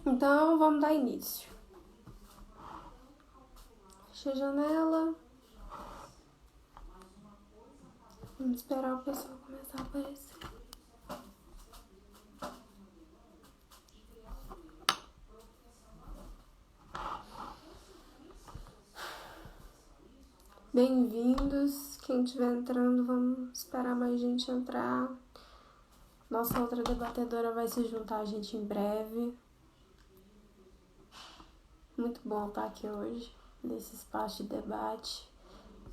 Então, vamos dar início. Fecha a janela. Vamos esperar o pessoal começar a aparecer. Bem-vindos. Quem estiver entrando, vamos esperar mais gente entrar. Nossa outra debatedora vai se juntar a gente em breve. Muito bom estar aqui hoje, nesse espaço de debate.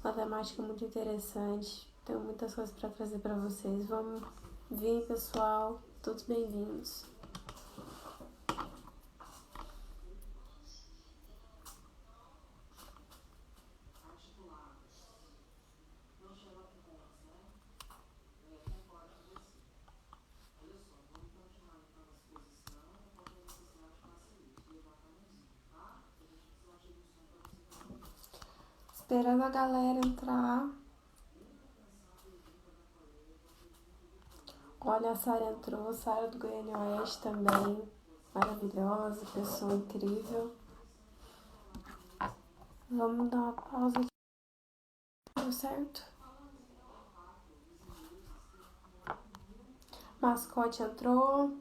Uma temática muito interessante. Tenho muitas coisas para trazer para vocês. Vamos vir, pessoal. Todos bem-vindos. Esperando a galera entrar. Olha, a Sara entrou, Sara do Goiânia Oeste também. Maravilhosa, pessoa incrível. Vamos dar uma pausa aqui. Deu certo? Mascote entrou.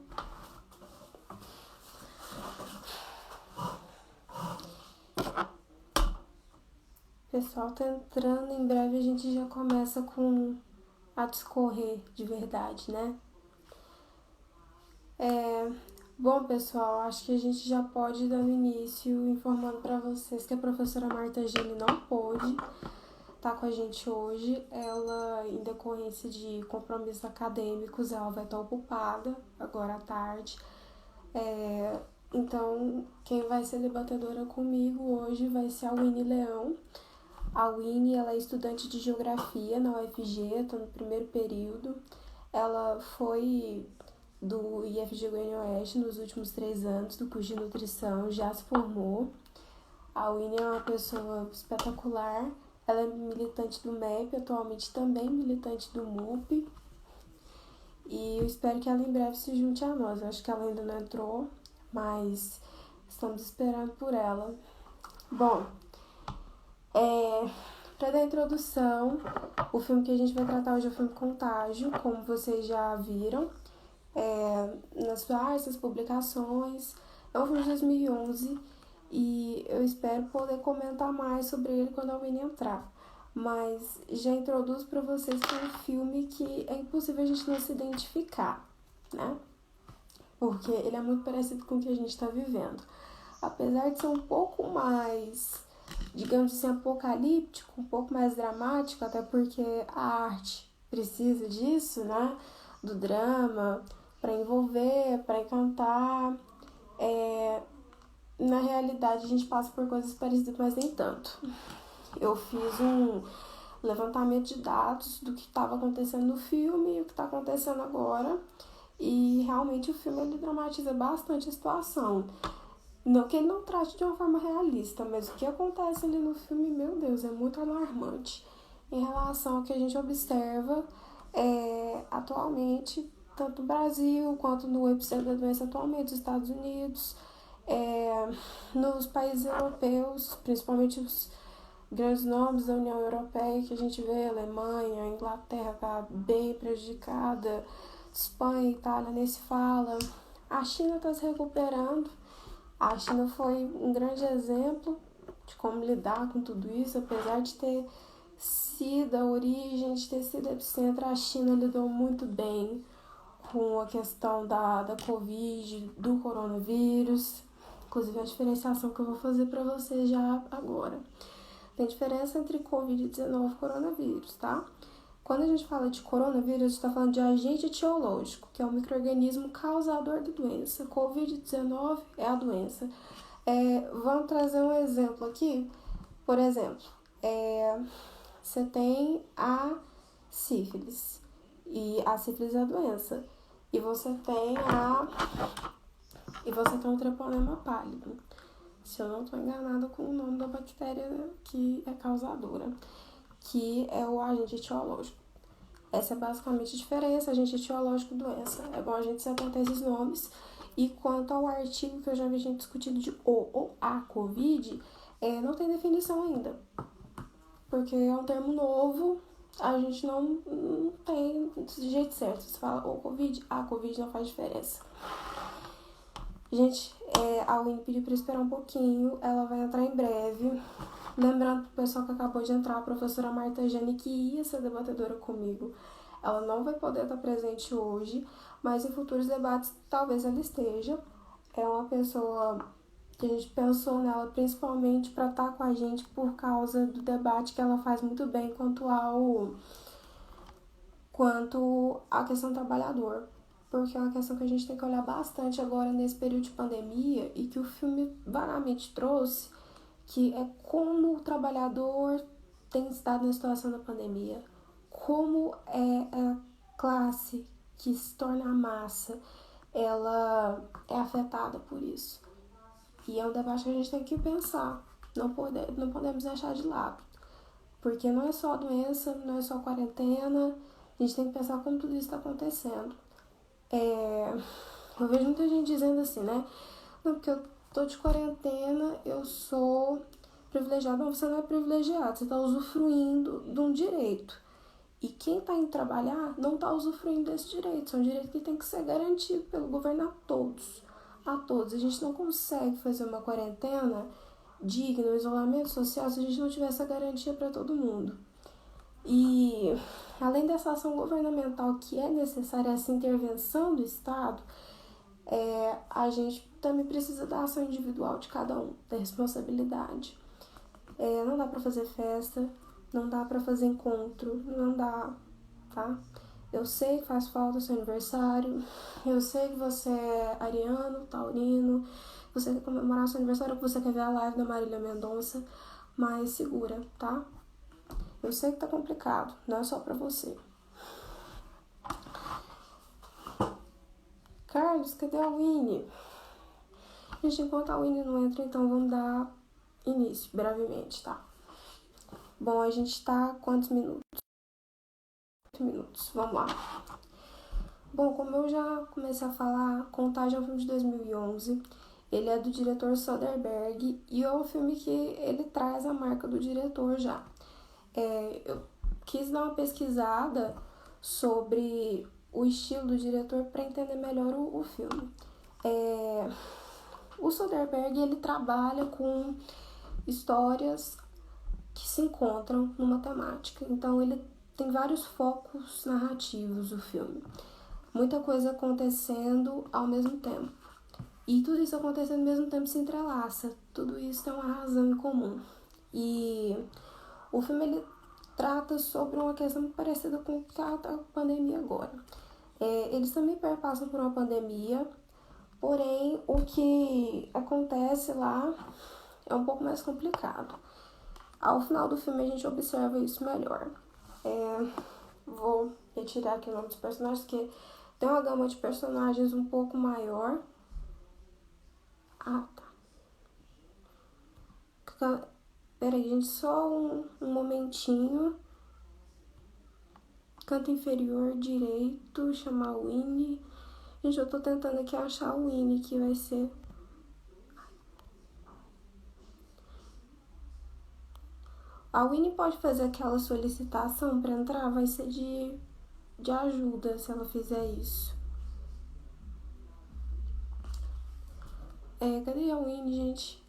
O pessoal tá entrando, em breve a gente já começa a discorrer de verdade, né? Bom, pessoal, acho que a gente já pode ir dando início informando para vocês que a professora Marta Gene não pôde estar com a gente hoje. Ela, em decorrência de compromissos acadêmicos, ela vai estar ocupada agora à tarde. Então, quem vai ser debatedora comigo hoje vai ser a Winnie Leão. A Winnie, ela é estudante de Geografia na UFG, está no primeiro período. Ela foi do IFG Goiânia Oeste nos últimos 3 anos, do curso de nutrição, já se formou. A Winnie é uma pessoa espetacular. Ela é militante do MEP, atualmente também militante do MUP. E eu espero que ela em breve se junte a nós. Eu acho que ela ainda não entrou, mas estamos esperando por ela. Bom, para dar a introdução, o filme que a gente vai tratar hoje é o filme Contágio, como vocês já viram nas diversas publicações. É um filme de 2011 e eu espero poder comentar mais sobre ele quando a Winnie entrar. Mas já introduzo para vocês que é um filme que é impossível a gente não se identificar, né? Porque ele é muito parecido com o que a gente está vivendo. Apesar de ser um pouco mais, digamos assim, apocalíptico, um pouco mais dramático, até porque a arte precisa disso, né? Do drama, para envolver, para encantar. Na realidade, a gente passa por coisas parecidas, mas nem tanto. Eu fiz um levantamento de dados do que estava acontecendo no filme e o que está acontecendo agora. E realmente o filme ele dramatiza bastante a situação. Não que ele não trate de uma forma realista, mas o que acontece ali no filme, meu Deus, é muito alarmante em relação ao que a gente observa atualmente, tanto no Brasil quanto no epicentro da doença atualmente, nos Estados Unidos, nos países europeus, principalmente os grandes nomes da União Europeia que a gente vê, Alemanha, Inglaterra está bem prejudicada, Espanha, Itália nem se fala. A China está se recuperando. A China foi um grande exemplo de como lidar com tudo isso, apesar de ter sido a origem, de ter sido epicentro, a China lidou muito bem com a questão da Covid, do coronavírus, inclusive a diferenciação que eu vou fazer para vocês já agora. Tem diferença entre Covid-19 e coronavírus, tá? Quando a gente fala de coronavírus, a gente está falando de agente etiológico, que é o micro-organismo causador da doença. Covid-19 é a doença. Vamos trazer um exemplo aqui. Por exemplo, você tem a sífilis, e a sífilis é a doença. E você tem um treponema pálido. Se eu não estou enganada com o nome da bactéria que é causadora, que é o agente etiológico. Essa é basicamente a diferença, agente etiológico, doença. É bom a gente se atentar a esses nomes. E quanto ao artigo que eu já vi gente discutindo de o ou a Covid, não tem definição ainda, porque é um termo novo, a gente não tem de jeito certo. Você fala o Covid, a Covid não faz diferença. Gente, a Winnie pediu para esperar um pouquinho, ela vai entrar em breve. Lembrando pro pessoal que acabou de entrar, a professora Marta Jane, que ia ser debatedora comigo, ela não vai poder estar presente hoje, mas em futuros debates talvez ela esteja. É uma pessoa que a gente pensou nela principalmente para estar com a gente por causa do debate que ela faz muito bem quanto à questão do trabalhador. Porque é uma questão que a gente tem que olhar bastante agora nesse período de pandemia e que o filme vagamente trouxe, que é como o trabalhador tem estado na situação da pandemia, como a classe que se torna a massa, ela é afetada por isso. E é um debate que a gente tem que pensar, não podemos deixar de lado, porque não é só a doença, não é só a quarentena, a gente tem que pensar como tudo isso está acontecendo. Eu vejo muita gente dizendo assim, né? Não, porque eu tô de quarentena, eu sou privilegiado. Não, você não é privilegiado, você está usufruindo de um direito. E quem está indo trabalhar não está usufruindo desse direito. É um direito que tem que ser garantido pelo governo a todos. A todos. A gente não consegue fazer uma quarentena digna, um isolamento social, se a gente não tiver essa garantia para todo mundo. E além dessa ação governamental que é necessária, essa intervenção do Estado, a gente também precisa da ação individual de cada um, da responsabilidade. Não dá pra fazer festa, não dá pra fazer encontro, não dá, tá? Eu sei que faz falta o seu aniversário, eu sei que você é ariano, taurino, você quer comemorar seu aniversário, que você quer ver a live da Marília Mendonça, mas segura, tá? Eu sei que tá complicado, não é só pra você. Carlos, cadê a Winnie? Gente, enquanto a Winnie não entra, então vamos dar início, brevemente, tá? Bom, a gente tá quantos minutos? 8 minutos, vamos lá. Bom, como eu já comecei a falar, Contágio é um filme de 2011. Ele é do diretor Soderbergh e é um filme que ele traz a marca do diretor já. Eu quis dar uma pesquisada sobre o estilo do diretor para entender melhor o filme. O Soderbergh, ele trabalha com histórias que se encontram numa temática. Então, ele tem vários focos narrativos, o filme. Muita coisa acontecendo ao mesmo tempo. E tudo isso acontecendo ao mesmo tempo se entrelaça. Tudo isso tem uma razão em comum. E o filme, ele trata sobre uma questão parecida com o que está a pandemia agora. Eles também perpassam por uma pandemia, porém o que acontece lá é um pouco mais complicado. Ao final do filme a gente observa isso melhor. Vou retirar aqui o nome dos personagens, porque tem uma gama de personagens um pouco maior. Ah, tá. Peraí, gente, só um momentinho. Canto inferior direito, chamar o Winnie. Gente, eu tô tentando aqui achar o Winnie, que vai ser... A Winnie pode fazer aquela solicitação para entrar, vai ser de ajuda se ela fizer isso. Cadê a Winnie, gente?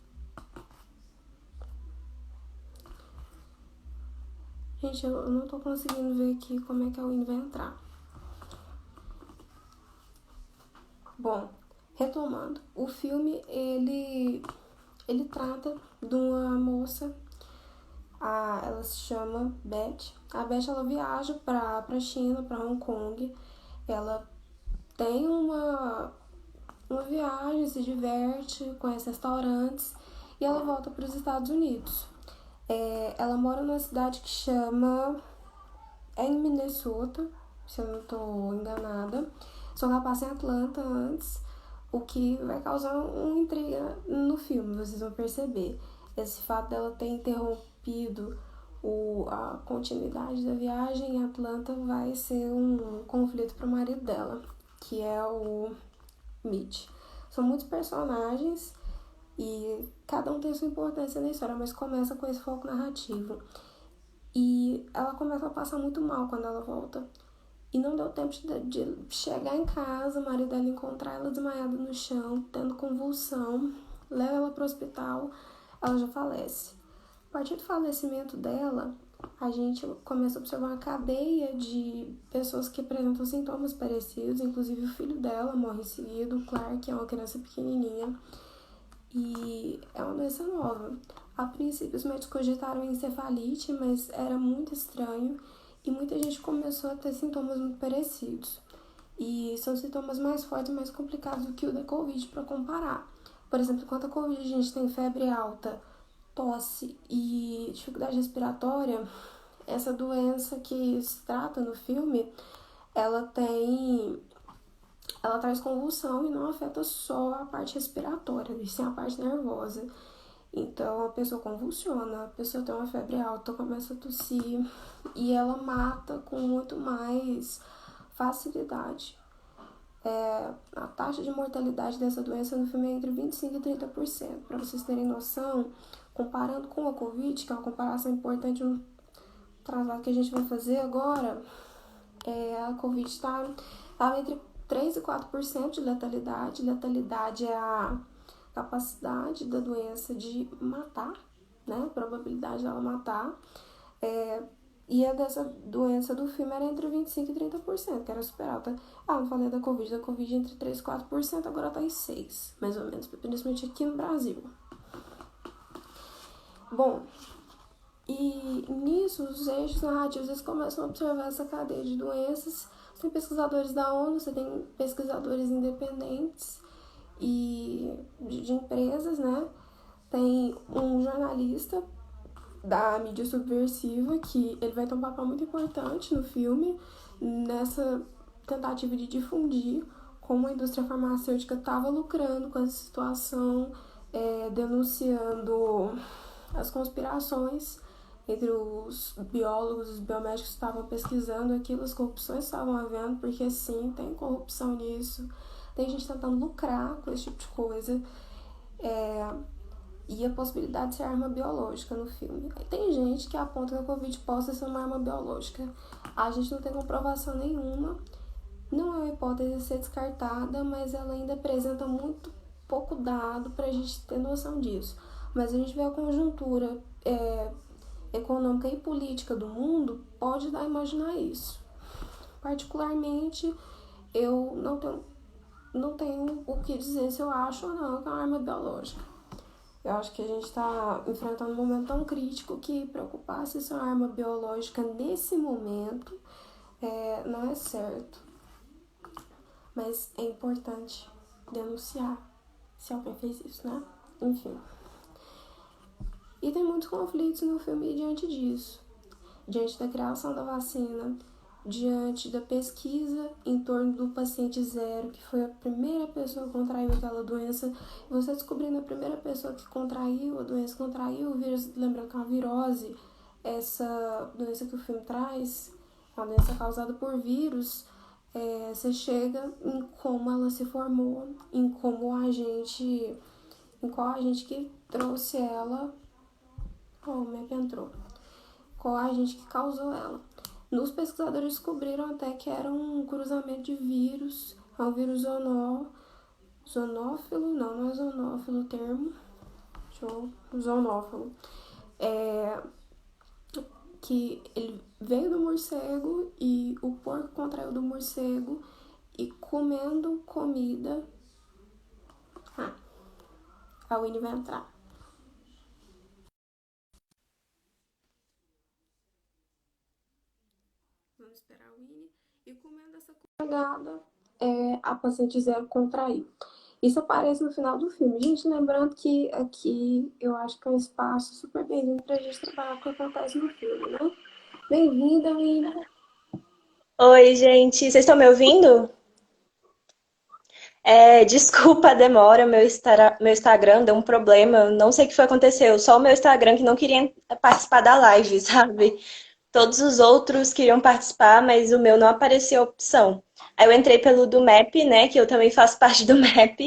Gente, eu não tô conseguindo ver aqui como é que a Winnie vai entrar. Bom, retomando. O filme, ele trata de uma moça, ela se chama Beth. A Beth, ela viaja pra China, pra Hong Kong. Ela tem uma viagem, se diverte, conhece restaurantes e ela volta para os Estados Unidos. Ela mora numa cidade que chama... em Minnesota, se eu não estou enganada. Só que ela passa em Atlanta antes, o que vai causar uma intriga no filme, vocês vão perceber. Esse fato dela ter interrompido a continuidade da viagem em Atlanta vai ser um conflito para o marido dela, que é o Mitch. São muitos personagens e cada um tem sua importância na história, mas começa com esse foco narrativo. E ela começa a passar muito mal quando ela volta. E não deu tempo de chegar em casa, o marido dela encontrar ela desmaiada no chão, tendo convulsão, leva ela para o hospital, ela já falece. A partir do falecimento dela, a gente começa a observar uma cadeia de pessoas que apresentam sintomas parecidos, inclusive o filho dela morre em seguida, o Clark, que é uma criança pequenininha, e é uma doença nova. A princípio, os médicos cogitaram encefalite, mas era muito estranho e muita gente começou a ter sintomas muito parecidos. E são sintomas mais fortes e mais complicados do que o da Covid para comparar. Por exemplo, enquanto a Covid a gente tem febre alta, tosse e dificuldade respiratória, essa doença que se trata no filme, ela tem ela traz convulsão e não afeta só a parte respiratória, e sim a parte nervosa. Então a pessoa convulsiona, a pessoa tem uma febre alta, começa a tossir e ela mata com muito mais facilidade. A taxa de mortalidade dessa doença no filme é entre 25% e 30%. Para vocês terem noção, comparando com a Covid, que é uma comparação importante no trabalho que a gente vai fazer agora, a Covid está entre 3 e 4% de letalidade. Letalidade é a capacidade da doença de matar, né? A probabilidade dela matar. E a dessa doença do filme era entre 25% e 30%, que era super alta. Não falei da Covid entre 3 e 4%, agora tá em 6%, mais ou menos, principalmente aqui no Brasil. Bom, e nisso os eixos narrativos eles começam a observar essa cadeia de doenças. Você tem pesquisadores da ONU, você tem pesquisadores independentes e de empresas, né? Tem um jornalista da mídia subversiva que ele vai ter um papel muito importante no filme nessa tentativa de difundir como a indústria farmacêutica estava lucrando com essa situação, denunciando as conspirações entre os biólogos, os biomédicos que estavam pesquisando aquilo, as corrupções que estavam havendo, porque sim, tem corrupção nisso, tem gente tentando lucrar com esse tipo de coisa, e a possibilidade de ser arma biológica no filme. Tem gente que aponta que a Covid possa ser uma arma biológica. A gente não tem comprovação nenhuma, não é uma hipótese a ser descartada, mas ela ainda apresenta muito pouco dado para a gente ter noção disso. Mas a gente vê a conjuntura econômica e política do mundo, pode dar a imaginar isso. Particularmente, eu não tenho o que dizer se eu acho ou não que é uma arma biológica. Eu acho que a gente está enfrentando um momento tão crítico que preocupar se isso é uma arma biológica nesse momento não é certo. Mas é importante denunciar se alguém fez isso, né? Enfim. E tem muitos conflitos no filme diante disso. Diante da criação da vacina, diante da pesquisa em torno do paciente zero, que foi a primeira pessoa que contraiu aquela doença, e você descobrindo a primeira pessoa que contraiu a doença, contraiu o vírus, lembrando que é uma virose, essa doença que o filme traz, é uma doença causada por vírus, você chega em como ela se formou, em como em qual agente que trouxe ela, o MEP entrou, qual agente que causou ela. Os pesquisadores descobriram até que era um cruzamento de vírus, é um vírus zoonófilo, não é zoonófilo o termo, zoonófilo, que ele veio do morcego e o porco contraiu do morcego e comendo comida, a Winnie vai entrar. Vamos esperar a Winnie. E comendo essa comida, a paciente zero contraiu. Isso aparece no final do filme. Gente, lembrando que aqui eu acho que é um espaço super bem-vindo pra gente trabalhar com o que acontece no filme, né? Bem-vinda, Winnie. Oi, gente, vocês estão me ouvindo? Desculpa a demora, meu Instagram deu um problema, eu não sei o que foi aconteceu, só o meu Instagram que não queria participar da live, sabe? Todos os outros queriam participar, mas o meu não apareceu a opção. Aí eu entrei pelo do Map, né, que eu também faço parte do Map,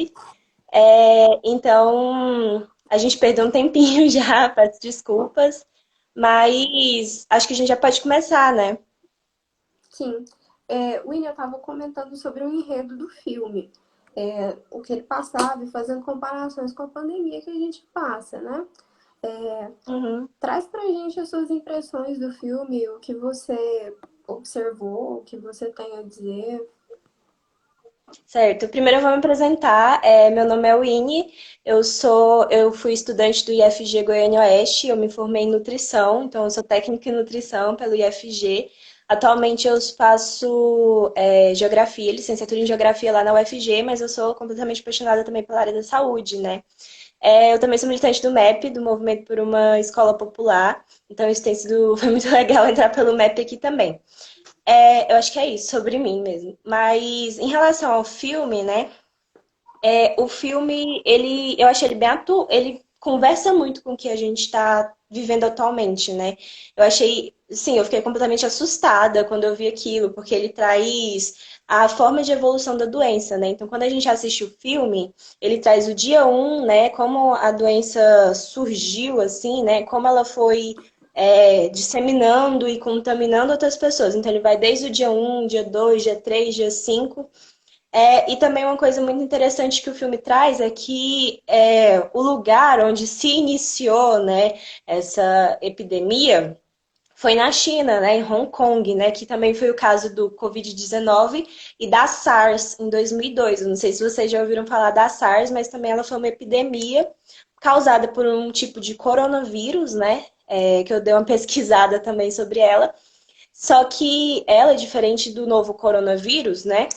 Então, a gente perdeu um tempinho já, peço desculpas, mas acho que a gente já pode começar, né? Sim. O William estava comentando sobre o enredo do filme. O que ele passava e fazendo comparações com a pandemia que a gente passa, né? Uhum. Traz pra gente as suas impressões do filme, o que você observou, o que você tem a dizer. Certo. Primeiro eu vou me apresentar. Meu nome é Winnie. Eu fui estudante do IFG Goiânia Oeste. Eu me formei em nutrição, então eu sou técnica em nutrição pelo IFG. Atualmente eu faço geografia, licenciatura em geografia lá na UFG, mas eu sou completamente apaixonada também pela área da saúde, né? Eu também sou militante do MEP, do Movimento por uma Escola Popular. Então isso tem sido, foi muito legal entrar pelo MEP aqui também. Eu acho que é isso, sobre mim mesmo. Mas em relação ao filme, né? O filme, eu achei ele ele conversa muito com o que a gente está vivendo atualmente, né? Eu achei, sim, eu fiquei completamente assustada quando eu vi aquilo, porque ele traz a forma de evolução da doença, né? Então, quando a gente assiste o filme, ele traz o dia um, né? Como a doença surgiu, assim, né? Como ela foi disseminando e contaminando outras pessoas. Então, ele vai desde o dia um, dia 2, dia 3, dia 5. E também uma coisa muito interessante que o filme traz é que o lugar onde se iniciou, né, essa epidemia foi na China, né, em Hong Kong, né, que também foi o caso do Covid-19 e da SARS em 2002. Eu não sei se vocês já ouviram falar da SARS, mas também ela foi uma epidemia causada por um tipo de coronavírus, né, que eu dei uma pesquisada também sobre ela. Só que ela, diferente do novo coronavírus, né,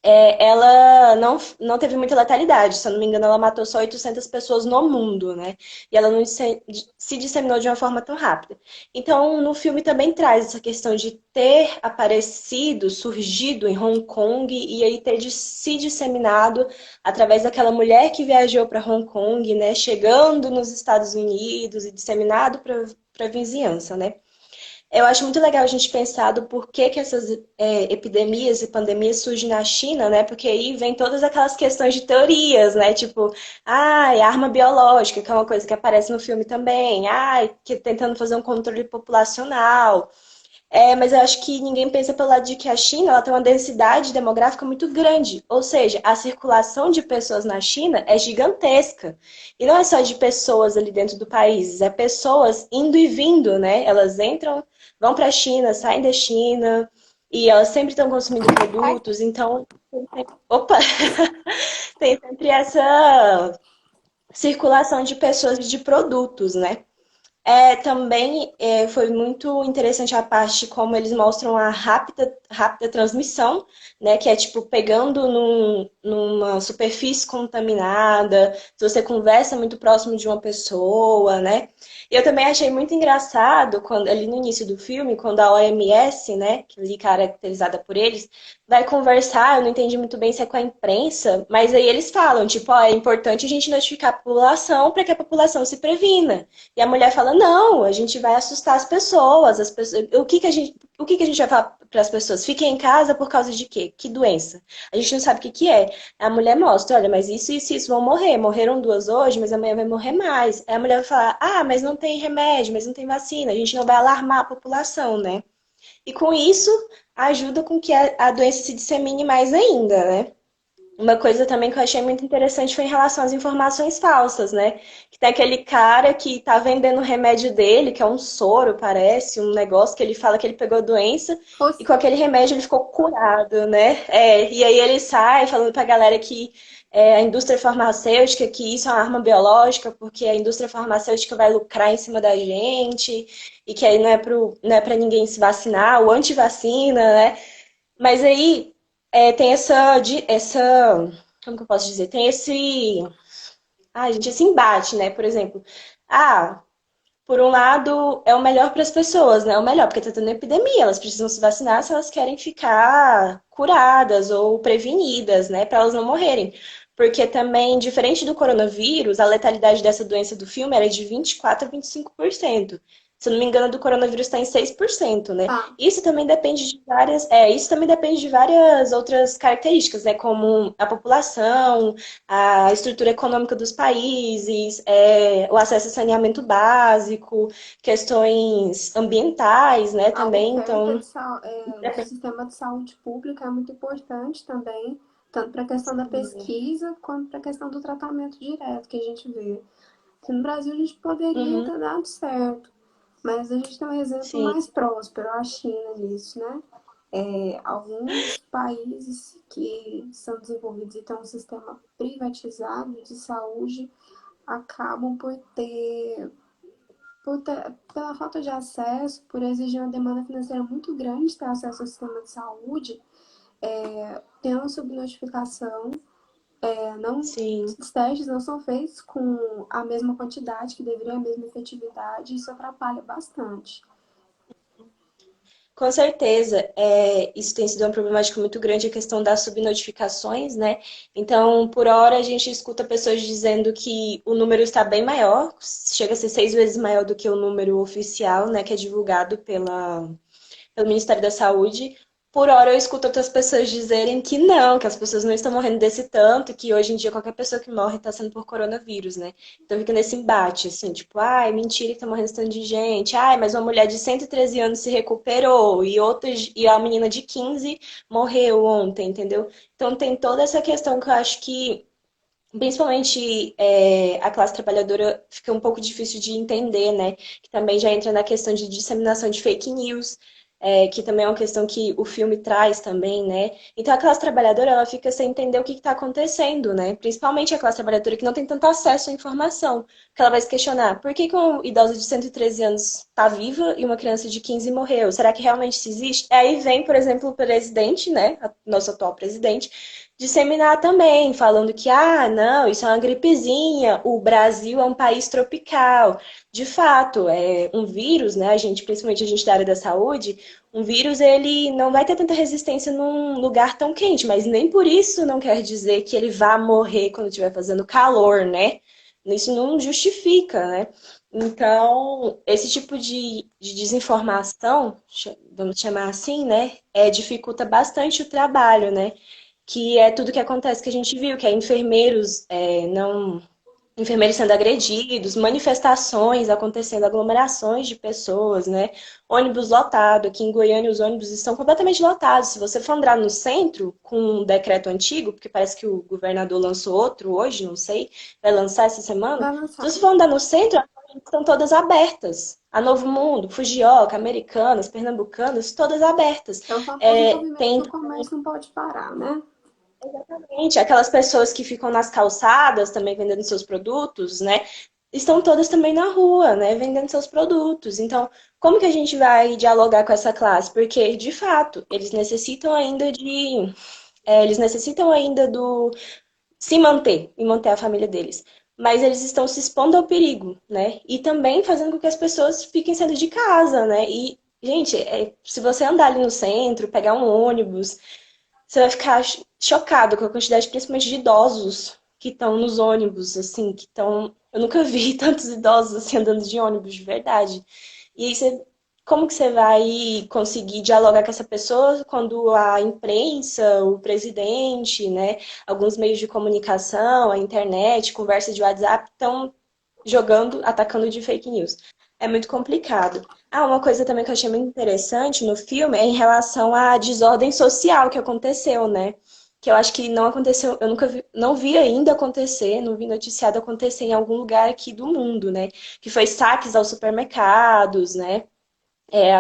ela não teve muita letalidade. Se eu não me engano, ela matou só 800 pessoas no mundo, né? E ela não se disseminou de uma forma tão rápida. Então, no filme também traz essa questão de ter aparecido, surgido em Hong Kong e aí ter se disseminado através daquela mulher que viajou para Hong Kong, né? Chegando nos Estados Unidos e disseminado para a vizinhança, né? Eu acho muito legal a gente pensar do porquê que essas epidemias e pandemias surgem na China, né? Porque aí vem todas aquelas questões de teorias, né? Tipo, arma biológica, que é uma coisa que aparece no filme também. Que tentando fazer um controle populacional. Mas eu acho que ninguém pensa pelo lado de que a China ela tem uma densidade demográfica muito grande. Ou seja, a circulação de pessoas na China é gigantesca. E não é só de pessoas ali dentro do país, é pessoas indo e vindo, né? Elas entram, vão para a China, saem da China, e elas sempre estão consumindo produtos. Então, opa, tem sempre essa circulação de pessoas e de produtos, né? Também foi muito interessante a parte como eles mostram a rápida transmissão, né? Que é tipo pegando numa superfície contaminada, se você conversa muito próximo de uma pessoa, né? E eu também achei muito engraçado quando ali no início do filme, quando a OMS, né, que ali caracterizada por eles, vai conversar, eu não entendi muito bem se é com a imprensa, mas aí eles falam, tipo, ó, é importante a gente notificar a população para que a população se previna. E a mulher fala: não, a gente vai assustar as pessoas. O que que a gente vai falar para as pessoas? Fiquem em casa por causa de quê? Que doença? A gente não sabe o que que é. A mulher mostra: olha, mas isso vão morrer. Morreram duas hoje, mas amanhã vai morrer mais. Aí a mulher vai falar: mas não tem remédio, mas não tem vacina. A gente não vai alarmar a população, né? E com isso, ajuda com que a doença se dissemine mais ainda, né? Uma coisa também que eu achei muito interessante foi em relação às informações falsas, né? Que tem aquele cara que tá vendendo o remédio dele, que é um soro, parece, um negócio que ele fala que ele pegou a doença e com aquele remédio ele ficou curado, né? E aí ele sai falando pra galera que a indústria farmacêutica, que isso é uma arma biológica, porque a indústria farmacêutica vai lucrar em cima da gente e que aí não é pra ninguém se vacinar, o antivacina, né? Mas aí tem como que eu posso dizer? Tem esse embate, né? Por exemplo, por um lado é o melhor para as pessoas, né? É o melhor porque tá tendo epidemia, elas precisam se vacinar se elas querem ficar curadas ou prevenidas, né? Para elas não morrerem. Porque também, diferente do coronavírus, a letalidade dessa doença do filme era de 24 a 25%. Se eu não me engano, do coronavírus está em 6%, né? Tá. Isso também depende de várias outras características, né? Como a população, a estrutura econômica dos países, o acesso a saneamento básico, questões ambientais, né? A Também, oferta então. do sistema de saúde pública é muito importante também, tanto para a questão da pesquisa quanto para a questão do tratamento direto que a gente vê. Aqui no Brasil a gente poderia Uhum, ter dado certo, mas a gente tem um exemplo sim. mais próspero, a China nisso, né? Alguns países que são desenvolvidos e têm um sistema privatizado de saúde acabam pela falta de acesso, por exigir uma demanda financeira muito grande ter acesso ao sistema de saúde, tem uma subnotificação, não, Sim. os testes não são feitos com a mesma quantidade que deveria, a mesma efetividade, e isso atrapalha bastante. Com certeza, isso tem sido uma problemática muito grande, a questão das subnotificações, né? Então, por hora, a gente escuta pessoas dizendo que o número está bem maior, chega a ser 6 vezes maior do que o número oficial, né, que é divulgado pelo Ministério da Saúde. Por hora eu escuto outras pessoas dizerem que não, que as pessoas não estão morrendo desse tanto, que hoje em dia qualquer pessoa que morre está sendo por coronavírus, né? Então fica nesse embate, assim, tipo, ai, mentira que tá morrendo esse tanto de gente, ai, mas uma mulher de 113 anos se recuperou, e a menina de 15 morreu ontem, entendeu? Então tem toda essa questão que eu acho que, principalmente a classe trabalhadora, fica um pouco difícil de entender, né? Que também já entra na questão de disseminação de fake news, que também é uma questão que o filme traz também, né? Então a classe trabalhadora, ela fica sem entender o que está acontecendo, né? Principalmente a classe trabalhadora que não tem tanto acesso à informação, porque ela vai se questionar, por que que um idoso de 113 anos está viva e uma criança de 15 morreu? Será que realmente isso existe? Aí vem, por exemplo, o presidente, né? Nosso atual presidente, disseminar também, falando que, não, isso é uma gripezinha, o Brasil é um país tropical. De fato, é um vírus, né? Principalmente a gente da área da saúde, um vírus ele não vai ter tanta resistência num lugar tão quente, mas nem por isso não quer dizer que ele vá morrer quando estiver fazendo calor, né? Isso não justifica, né? Então, esse tipo de desinformação, vamos chamar assim, né, dificulta bastante o trabalho, né? Que é tudo que acontece que a gente viu, que é enfermeiros não enfermeiros sendo agredidos, manifestações acontecendo, aglomerações de pessoas, né? Ônibus lotado. Aqui em Goiânia os ônibus estão completamente lotados. Se você for andar no centro com um decreto antigo, porque parece que o governador lançou outro hoje, não sei, vai lançar essa semana. Vai Se lançar. você for andar no centro, as lojas estão todas abertas. A Novo Mundo, Fujioka, Americanas, Pernambucanas, todas abertas. É o famoso movimento Tem do comércio não pode parar, né? Exatamente. Aquelas pessoas que ficam nas calçadas também vendendo seus produtos, né? Estão todas também na rua, né? Vendendo seus produtos. Então, como que a gente vai dialogar com essa classe? Porque, de fato, eles necessitam ainda do se manter e manter a família deles. Mas eles estão se expondo ao perigo, né? E também fazendo com que as pessoas fiquem saindo de casa, né? E, gente, se você andar ali no centro, pegar um ônibus, você vai ficar chocado com a quantidade, principalmente de idosos que estão nos ônibus, assim, que estão. Eu nunca vi tantos idosos assim andando de ônibus, de verdade. E aí como que você vai conseguir dialogar com essa pessoa quando a imprensa, o presidente, né, alguns meios de comunicação, a internet, conversa de WhatsApp estão jogando, atacando de fake news? É muito complicado. Uma coisa também que eu achei muito interessante no filme é em relação à desordem social que aconteceu, né? Que eu acho que não aconteceu, eu nunca vi, não vi ainda acontecer, não vi noticiado acontecer em algum lugar aqui do mundo, né? Que foi saques aos supermercados, né?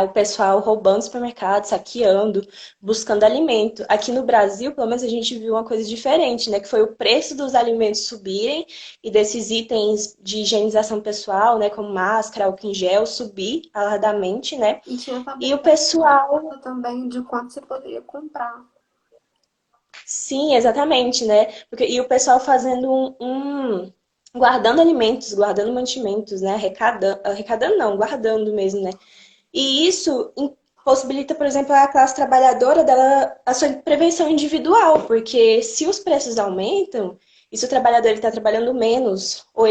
O pessoal roubando supermercados, saqueando, buscando alimento. Aqui no Brasil, pelo menos a gente viu uma coisa diferente, né? Que foi o preço dos alimentos subirem e desses itens de higienização pessoal, né? Como máscara, álcool em gel, subir alargadamente, né? E tinha E o tabela pessoal, também de quanto você poderia comprar. sim, exatamente, né? E o pessoal fazendo guardando alimentos, guardando mantimentos, né? Arrecadando não, guardando mesmo, né? E isso possibilita, por exemplo, a classe trabalhadora dela a sua prevenção individual, porque se os preços aumentam, e se o trabalhador está trabalhando menos, ou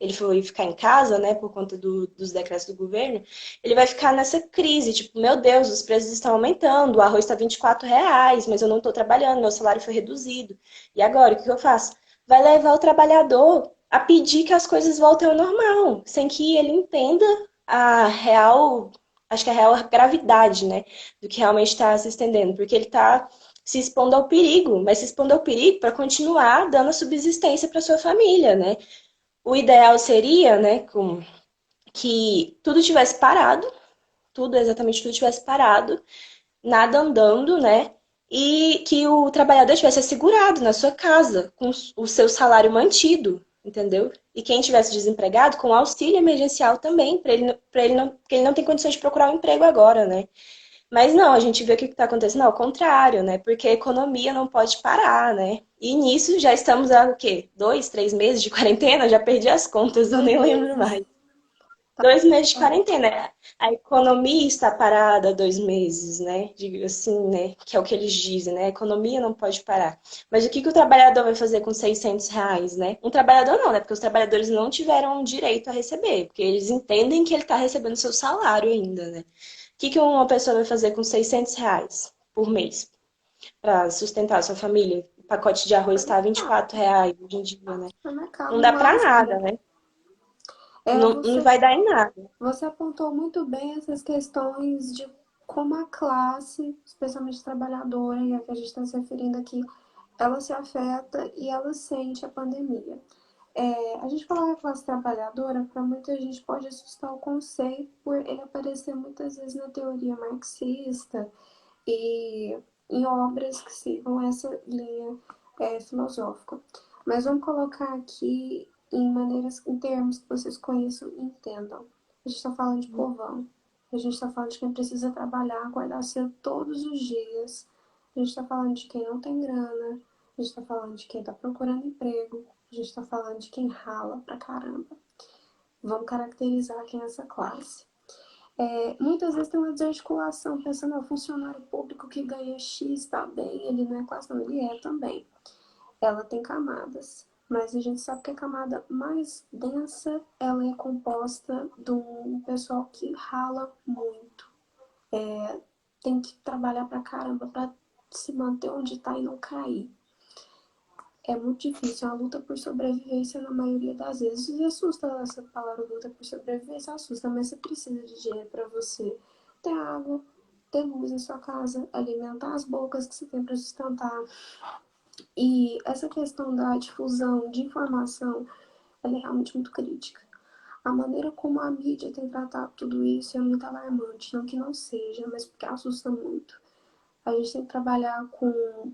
ele foi ficar em casa, né, por conta dos decretos do governo, ele vai ficar nessa crise, tipo, meu Deus, os preços estão aumentando, o arroz está R$ 24, mas eu não estou trabalhando, meu salário foi reduzido. E agora, o que eu faço? Vai levar o trabalhador a pedir que as coisas voltem ao normal, sem que ele entenda a real, acho que a real gravidade, né, do que realmente está se estendendo, porque ele está se expondo ao perigo, mas se expondo ao perigo para continuar dando a subsistência para sua família, né? O ideal seria, né, que tudo tivesse parado, tudo, exatamente tudo tivesse parado, nada andando, né? E que o trabalhador tivesse assegurado na sua casa, com o seu salário mantido, entendeu? E quem tivesse desempregado, com auxílio emergencial também, para ele não, porque ele não tem condições de procurar um emprego agora, né? Mas não, a gente vê o que está acontecendo ao contrário, né? Porque a economia não pode parar, né? E nisso já estamos há o quê? 2, 3 meses de quarentena? Já perdi as contas, eu Dois nem lembro meses. mais. Tá. 2 meses de quarentena. A economia está parada há 2 meses, né? Digo assim, né? Que é o que eles dizem, né? A economia não pode parar. Mas o que o trabalhador vai fazer com R$ 600, né? Um trabalhador não, né? Porque os trabalhadores não tiveram direito a receber, porque eles entendem que ele está recebendo seu salário ainda, né? O que uma pessoa vai fazer com R$ 600 por mês para sustentar a sua família? O pacote de arroz está R$ 24 hoje em dia, né? Supermercado Não no dá para máximo. nada, né? É, Não vai dar em nada. você apontou muito bem essas questões de como a classe, especialmente trabalhadora, e a que a gente está se referindo aqui, ela se afeta e ela sente a pandemia. A gente falar da classe trabalhadora, para muita gente pode assustar o conceito por ele aparecer muitas vezes na teoria marxista e em obras que sigam essa linha filosófica. Mas vamos colocar aqui em termos que vocês conheçam e entendam. A gente está falando de povão. A gente está falando de quem precisa trabalhar, acordar cedo todos os dias. A gente está falando de quem não tem grana. A gente está falando de quem está procurando emprego. A gente está falando de quem rala pra caramba. Vamos caracterizar quem é essa classe. Muitas vezes tem uma desarticulação, pensando, o funcionário público que ganha X está bem, ele não é classe, não, ele é também. Ela tem camadas, mas a gente sabe que a camada mais densa, ela é composta de um pessoal que rala muito. Tem que trabalhar pra caramba pra se manter onde tá e não cair. É muito difícil, é uma luta por sobrevivência na maioria das vezes. E assusta essa palavra luta por sobrevivência, assusta, mas você precisa de dinheiro para você ter água, ter luz em sua casa, alimentar as bocas que você tem para sustentar. E essa questão da difusão de informação, ela é realmente muito crítica. A maneira como a mídia tem tratado tudo isso é muito alarmante, não que não seja, mas porque assusta muito. A gente tem que trabalhar com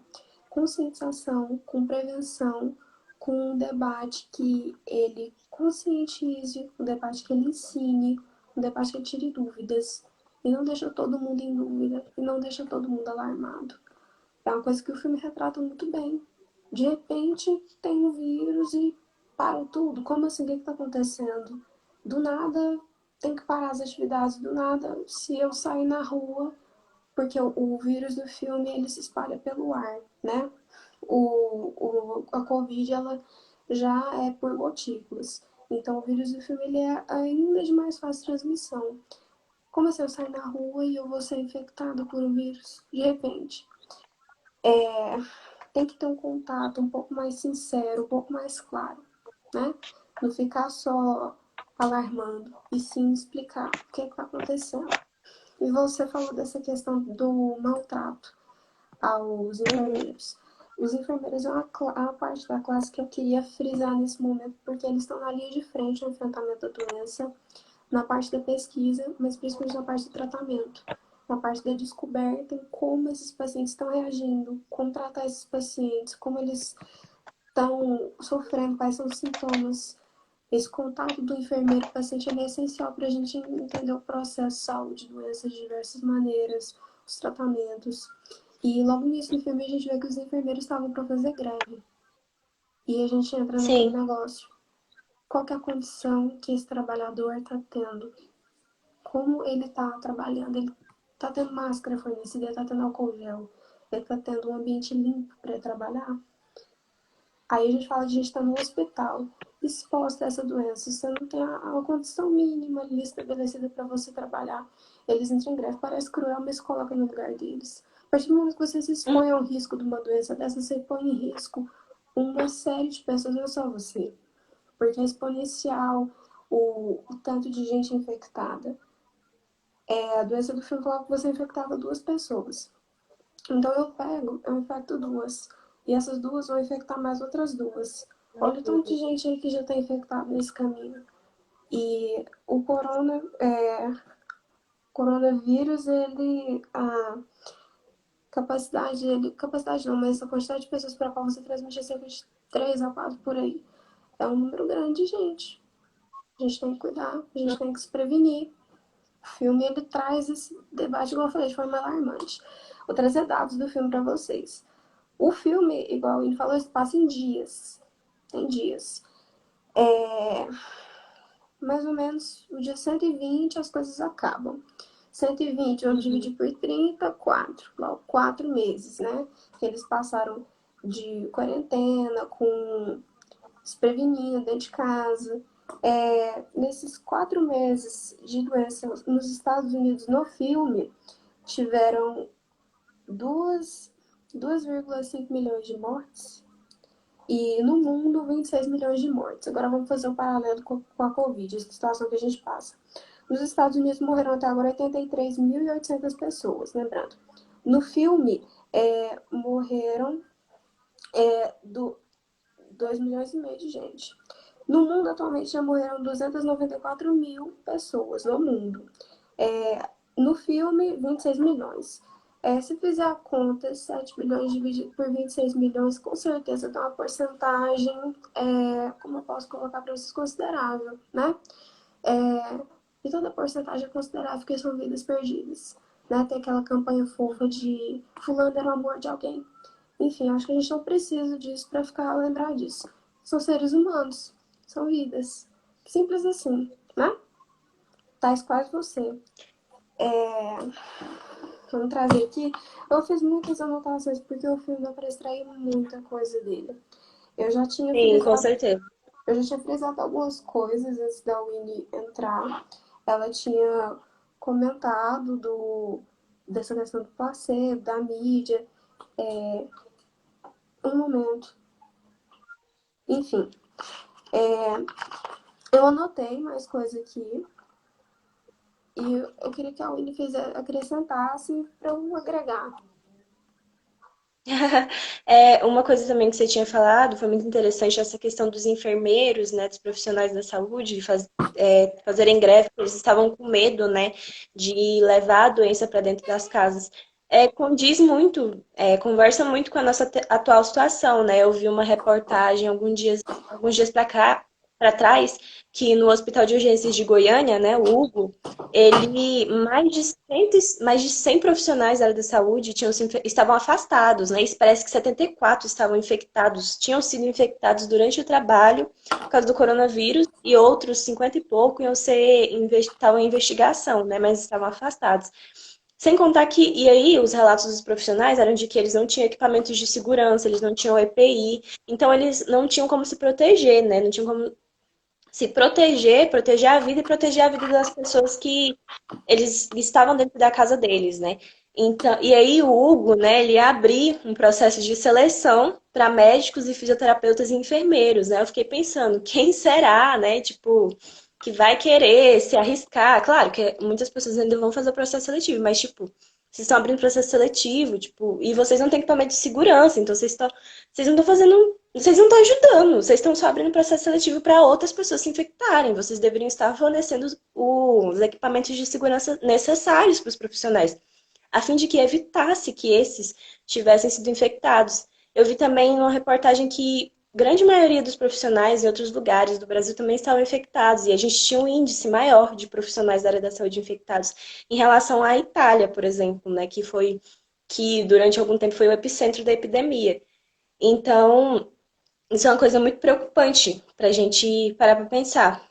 conscientização, com prevenção, com um debate que ele conscientize, um debate que ele ensine, um debate que ele tire dúvidas e não deixa todo mundo em dúvida e não deixa todo mundo alarmado. É uma coisa que o filme retrata muito bem. De repente tem um vírus e para tudo. Como assim? O que está acontecendo? Do nada tem que parar as atividades. Do nada, se eu sair na rua, porque o vírus do filme ele se espalha pelo ar, né? A Covid ela já é por gotículas. Então o vírus do filme ele é ainda de mais fácil transmissão. Como se eu sair na rua e eu vou ser infectada por um vírus de repente? Tem que ter um contato um pouco mais sincero, um pouco mais claro, né? Não ficar só alarmando, e sim explicar o que está acontecendo. E você falou dessa questão do maltrato aos enfermeiros. Os enfermeiros é uma parte da classe que eu queria frisar nesse momento, porque eles estão na linha de frente no enfrentamento da doença, na parte da pesquisa, mas principalmente na parte do tratamento, na parte da descoberta em como esses pacientes estão reagindo, como tratar esses pacientes, como eles estão sofrendo, quais são os sintomas. Esse contato do enfermeiro com o paciente é essencial para a gente entender o processo de saúde, doenças de diversas maneiras, os tratamentos. E logo no início do filme a gente vê que os enfermeiros estavam para fazer greve. E a gente entra naquele Sim, negócio. Qual que é a condição que esse trabalhador está tendo? Como ele está trabalhando? Ele está tendo máscara fornecida, ele está tendo álcool gel, ele está tendo um ambiente limpo para trabalhar? Aí a gente fala de gente estar no hospital, exposta a essa doença. Você não tem a condição mínima ali estabelecida para você trabalhar. Eles entram em greve. Parece cruel, mas coloca no lugar deles. A partir do momento que você se expõe ao risco de uma doença dessa, você põe em risco uma série de pessoas, não é só você. Porque é exponencial o tanto de gente infectada. A doença do filho falava que você infectava duas pessoas. Então eu infecto duas. E essas duas vão infectar mais outras duas. Olha o tanto de gente aí que já está infectado nesse caminho. E o coronavírus, capacidade não, mas a quantidade de pessoas para a qual você transmite é cerca de 3 a 4 por aí. É um número grande de gente. A gente tem que cuidar, a gente tem que se prevenir. O filme, ele traz esse debate, igual eu falei, de forma alarmante. Vou trazer dados do filme para vocês. O filme, igual ele falou, se passa em dias. Tem dias. Mais ou menos o dia 120 as coisas acabam. 120 vamos dividir por 30, 4. Logo, 4 meses, né? Que eles passaram de quarentena, com se prevenindo dentro de casa. Nesses 4 meses de doença nos Estados Unidos, no filme, tiveram 2,5 milhões de mortes. E no mundo, 26 milhões de mortes. Agora vamos fazer um paralelo com a Covid, a situação que a gente passa. Nos Estados Unidos morreram até agora 83.800 pessoas, lembrando. No filme, morreram 2 milhões e meio de gente. No mundo, atualmente, já morreram 294 mil pessoas no mundo. No filme, 26 milhões. Se fizer a conta, 7 milhões dividido por 26 milhões, com certeza dá uma porcentagem, como eu posso colocar para vocês, considerável, né? E toda porcentagem é considerável, porque são vidas perdidas. Né? Tem aquela campanha fofa de fulano era o amor de alguém. Enfim, acho que a gente não precisa disso para ficar lembrar disso. São seres humanos, são vidas. Simples assim, né? Tais quais você. Vamos trazer aqui. Eu fiz muitas anotações porque o filme dá para extrair muita coisa dele. Eu já tinha Sim, com frisado, certeza. eu já tinha frisado algumas coisas antes da Winnie entrar. Ela tinha comentado dessa questão do placebo, da mídia. Um momento. Enfim, eu anotei mais coisa aqui. E eu queria que a Winnie acrescentasse para eu agregar. Uma coisa também que você tinha falado, foi muito interessante essa questão dos enfermeiros, né, dos profissionais da saúde, fazerem greve, porque eles estavam com medo, né, de levar a doença para dentro das casas. Condiz muito, conversa muito com a nossa atual situação, né? Eu vi uma reportagem alguns dias para trás, que no Hospital de Urgências de Goiânia, né, o Hugo, mais de 100 profissionais da área da saúde estavam afastados, né? E parece que 74 estavam infectados, tinham sido infectados durante o trabalho por causa do coronavírus e outros 50 e pouco estavam em investigação, né? Mas estavam afastados. Sem contar que, e aí, os relatos dos profissionais eram de que eles não tinham equipamentos de segurança, eles não tinham EPI, então eles não tinham como se proteger, né? Não tinham como se proteger, proteger a vida e proteger a vida das pessoas que eles estavam dentro da casa deles, né? Então, e aí o Hugo, né, ele abriu um processo de seleção para médicos e fisioterapeutas e enfermeiros, né? Eu fiquei pensando, quem será, né? Tipo, que vai querer se arriscar? Claro que muitas pessoas ainda vão fazer o processo seletivo, mas tipo, vocês estão abrindo processo seletivo, tipo, e vocês não têm equipamento de segurança, então vocês não estão fazendo, vocês não estão ajudando, vocês estão só abrindo processo seletivo para outras pessoas se infectarem. Vocês deveriam estar fornecendo os equipamentos de segurança necessários para os profissionais, a fim de que evitasse que esses tivessem sido infectados. Eu vi também uma reportagem que grande maioria dos profissionais em outros lugares do Brasil também estavam infectados, e a gente tinha um índice maior de profissionais da área da saúde infectados em relação à Itália, por exemplo, né, que durante algum tempo foi o epicentro da epidemia. Então, isso é uma coisa muito preocupante para a gente parar para pensar.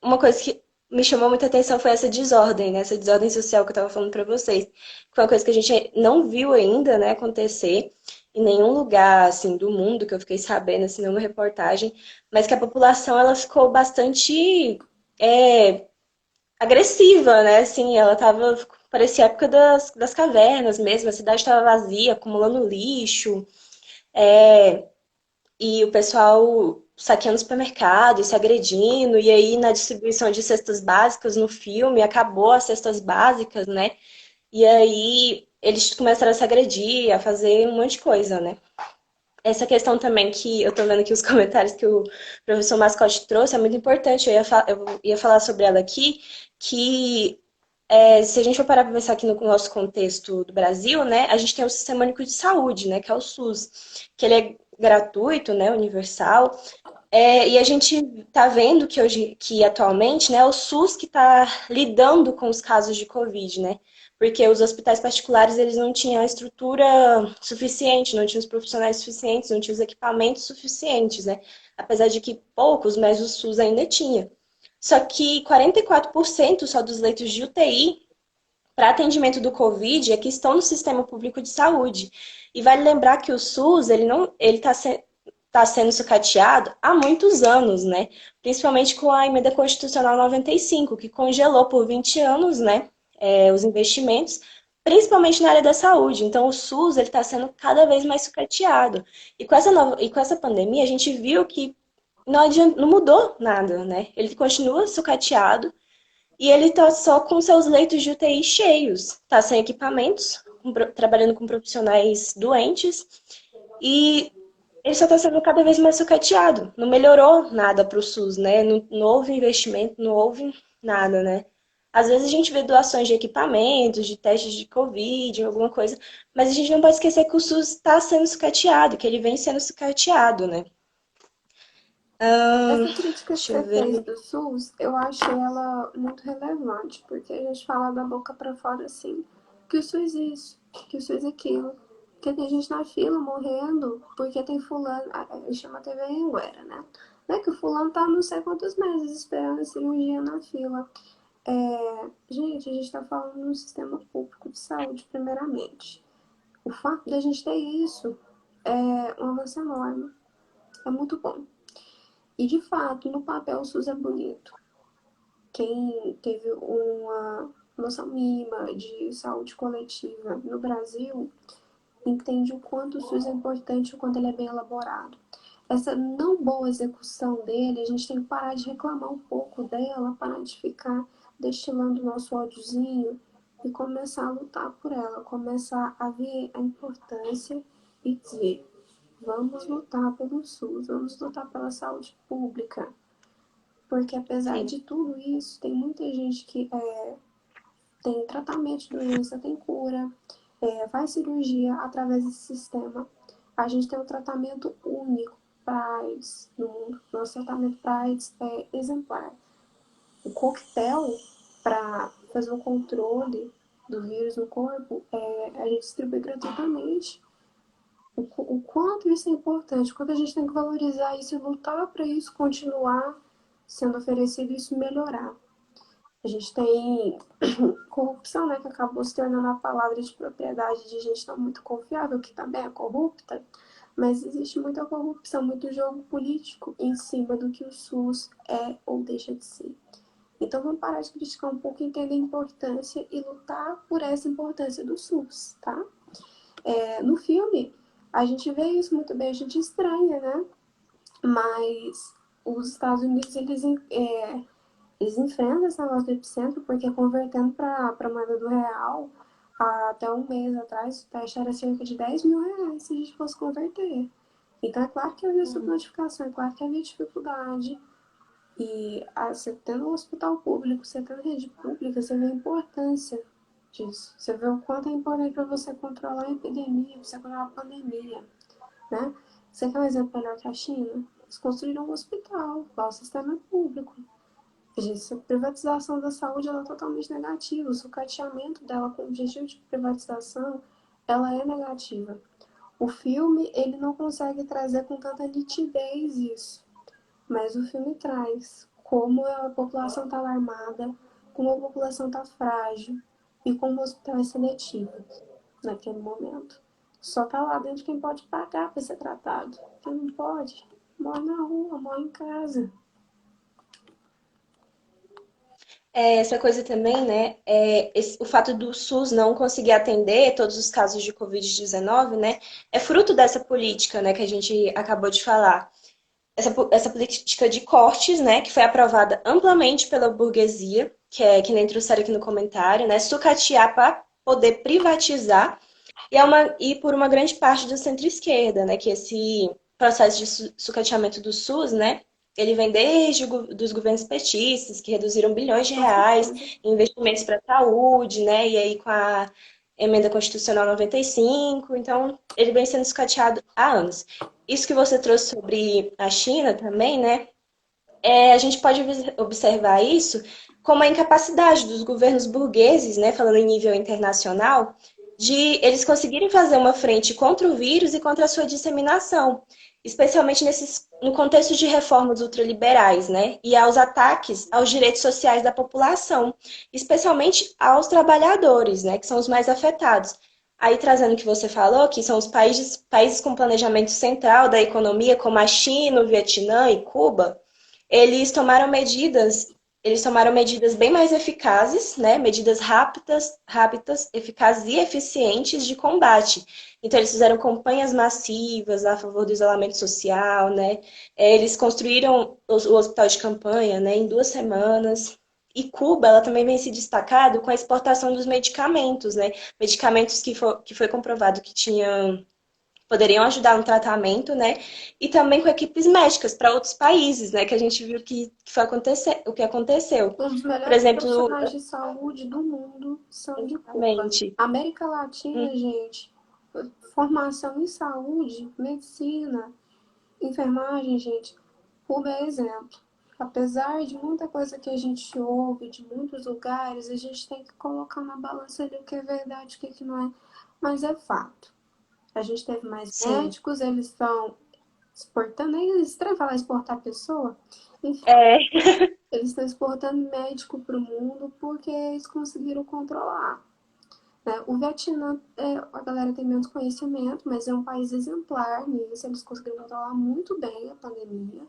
Uma coisa que me chamou muita atenção foi essa desordem, né? Essa desordem social que eu estava falando para vocês. Que foi uma coisa que a gente não viu ainda, né, acontecer. em nenhum lugar, assim, do mundo que eu fiquei sabendo, assim, numa reportagem, mas que a população, ela ficou bastante agressiva, né? Assim, ela tava, parecia a época das cavernas mesmo, a cidade estava vazia, acumulando lixo, e o pessoal saqueando supermercado e se agredindo, e aí na distribuição de cestas básicas no filme, acabou as cestas básicas, né? E aí eles começaram a se agredir, a fazer um monte de coisa, né? Essa questão também que eu tô vendo aqui os comentários que o professor Mascote trouxe é muito importante. Eu ia falar sobre ela aqui, que se a gente for parar para pensar aqui no nosso contexto do Brasil, né, a gente tem o Sistema Único de Saúde, né, que é o SUS, que ele é gratuito, né, universal, e a gente está vendo que hoje, que atualmente, né, o SUS que está lidando com os casos de Covid, né? Porque os hospitais particulares eles não tinham a estrutura suficiente, não tinham os profissionais suficientes, não tinham os equipamentos suficientes, né? Apesar de que poucos, mas o SUS ainda tinha. Só que 44% só dos leitos de UTI para atendimento do Covid é que estão no sistema público de saúde. E vale lembrar que o SUS, ele não, ele está sendo sucateado há muitos anos, né? Principalmente com a emenda constitucional 95, que congelou por 20 anos, né, os investimentos, principalmente na área da saúde. Então, o SUS ele está sendo cada vez mais sucateado. E com essa pandemia, a gente viu que não mudou nada, né? Ele continua sucateado e ele está só com seus leitos de UTI cheios, está sem equipamentos, trabalhando com profissionais doentes e ele só está sendo cada vez mais sucateado. Não melhorou nada para o SUS, né? Não houve investimento, não houve nada, né? Às vezes a gente vê doações de equipamentos, de testes de Covid, alguma coisa, mas a gente não pode esquecer que o SUS está sendo sucateado, que ele vem sendo sucateado, né? Essa crítica que Deixa eu você fez ver. do SUS, eu achei ela muito relevante, porque a gente fala da boca para fora assim, que o SUS é isso, que o SUS é aquilo, que tem gente na fila morrendo porque tem fulano, chama TV Anguera, né? Não é que o fulano tá não sei quantos meses esperando a cirurgia na fila. Gente, a gente tá falando no sistema público de saúde, primeiramente. O fato da gente ter isso é um avanço enorme, é muito bom. E de fato, no papel o SUS é bonito. Quem teve uma noção mínima de saúde coletiva no Brasil entende o quanto o SUS é importante, o quanto ele é bem elaborado. Essa não boa execução dele, a gente tem que parar de reclamar um pouco dela, parar de ficar destilando o nosso ódiozinho e começar a lutar por ela, começar a ver a importância e dizer: vamos lutar pelo SUS, vamos lutar pela saúde pública. Porque apesar Sim, de tudo isso, tem muita gente que tem tratamento de doença, tem cura, faz cirurgia através desse sistema. A gente tem um tratamento único para AIDS no mundo. Nosso tratamento para AIDS é exemplar. O coquetel para fazer o controle do vírus no corpo, a gente distribui gratuitamente. O quanto isso é importante, quanto a gente tem que valorizar isso e lutar para isso continuar sendo oferecido e isso melhorar. A gente tem corrupção, né, que acabou se tornando a palavra de propriedade de gente não muito confiável, que também é corrupta, mas existe muita corrupção, muito jogo político em cima do que o SUS é ou deixa de ser. Então vamos parar de criticar um pouco, entender a importância e lutar por essa importância do SUS, tá? No filme, a gente vê isso muito bem, a gente estranha, né? Mas os Estados Unidos, eles enfrentam esse negócio do epicentro porque convertendo para moeda do real, até um mês atrás, o teste era cerca de R$ 10.000 se a gente fosse converter. Então é claro que havia subnotificação, é claro que havia dificuldade. E você tendo um hospital público, você tendo rede pública, você vê a importância disso. Você vê o quanto é importante para você controlar a epidemia, para você controlar a pandemia, né? Você quer um exemplo melhor que a China? Eles construíram um hospital, lá o sistema é público. Gente, a privatização da saúde ela é totalmente negativa. O sucateamento dela com o objetivo de privatização, ela é negativa. O filme, ele não consegue trazer com tanta nitidez isso. Mas o filme traz como a população está alarmada, como a população está frágil e como o hospital é seletivo naquele momento. Só tá lá dentro quem pode pagar para ser tratado. Quem não pode, mora na rua, mora em casa. Essa coisa também, né? O fato do SUS não conseguir atender todos os casos de Covid-19, né? É fruto dessa política, né, que a gente acabou de falar. Essa política de cortes, né, que foi aprovada amplamente pela burguesia, que nem trouxeram aqui no comentário, né? Sucatear para poder privatizar e por uma grande parte do centro-esquerda, né? Que esse processo de sucateamento do SUS, né? Ele vem desde dos governos petistas, que reduziram bilhões de Com reais certeza. em investimentos para a saúde, né? E aí com a emenda constitucional 95, então ele vem sendo sucateado há anos. Isso que você trouxe sobre a China também, né? A gente pode observar isso como a incapacidade dos governos burgueses, né, falando em nível internacional, de eles conseguirem fazer uma frente contra o vírus e contra a sua disseminação, especialmente no contexto de reformas ultraliberais, né, e aos ataques aos direitos sociais da população, especialmente aos trabalhadores, né, que são os mais afetados. Aí, trazendo o que você falou, que são os países com planejamento central da economia, como a China, o Vietnã e Cuba, eles tomaram medidas, eles tomaram medidas bem mais eficazes, né? Medidas rápidas, eficazes e eficientes de combate. Então, eles fizeram campanhas massivas a favor do isolamento social, né? Eles construíram o hospital de campanha, né, em 2 semanas. E Cuba, ela também vem se destacado com a exportação dos medicamentos, né? Medicamentos que foi comprovado que tinham poderiam ajudar no tratamento, né? E também com equipes médicas para outros países, né? Que a gente viu que foi acontecer, o que aconteceu. Um dos Por melhores exemplo, profissionais de saúde do mundo são de Cuba. exatamente. América Latina, gente, formação em saúde, medicina, enfermagem, gente, Cuba é exemplo. Apesar de muita coisa que a gente ouve de muitos lugares, a gente tem que colocar na balança ali o que é verdade, o que não é. Mas é fato. A gente teve mais Sim. médicos, eles estão exportando, é estranho falar exportar pessoa. Enfim, É, eles estão exportando médico para o mundo porque eles conseguiram controlar. Né? O Vietnã, a galera tem menos conhecimento, mas é um país exemplar nisso. Eles conseguiram controlar muito bem a pandemia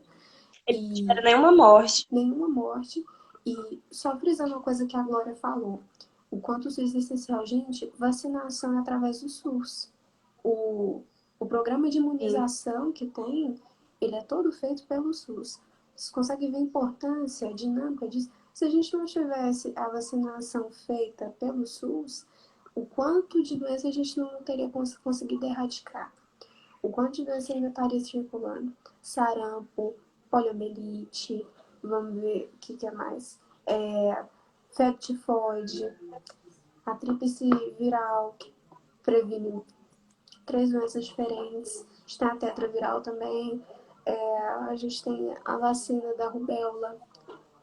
eles não e tiveram nenhuma morte. nenhuma morte. E só frisando uma coisa que a Glória falou: o quanto o SUS é essencial. Gente, vacinação é através do SUS. O, o programa de Sim, imunização que tem, ele é todo feito pelo SUS. Você consegue ver a importância, a dinâmica disso. Se a gente não tivesse a vacinação feita pelo SUS, o quanto de doença a gente não teria conseguido erradicar. O quanto de doença ainda estaria circulando. Sarampo, poliomielite, vamos ver o que é mais. Febre tifoide, a tríplice viral, que previne 3 doenças diferentes. A gente tem a tetraviral também. A gente tem a vacina da rubéola.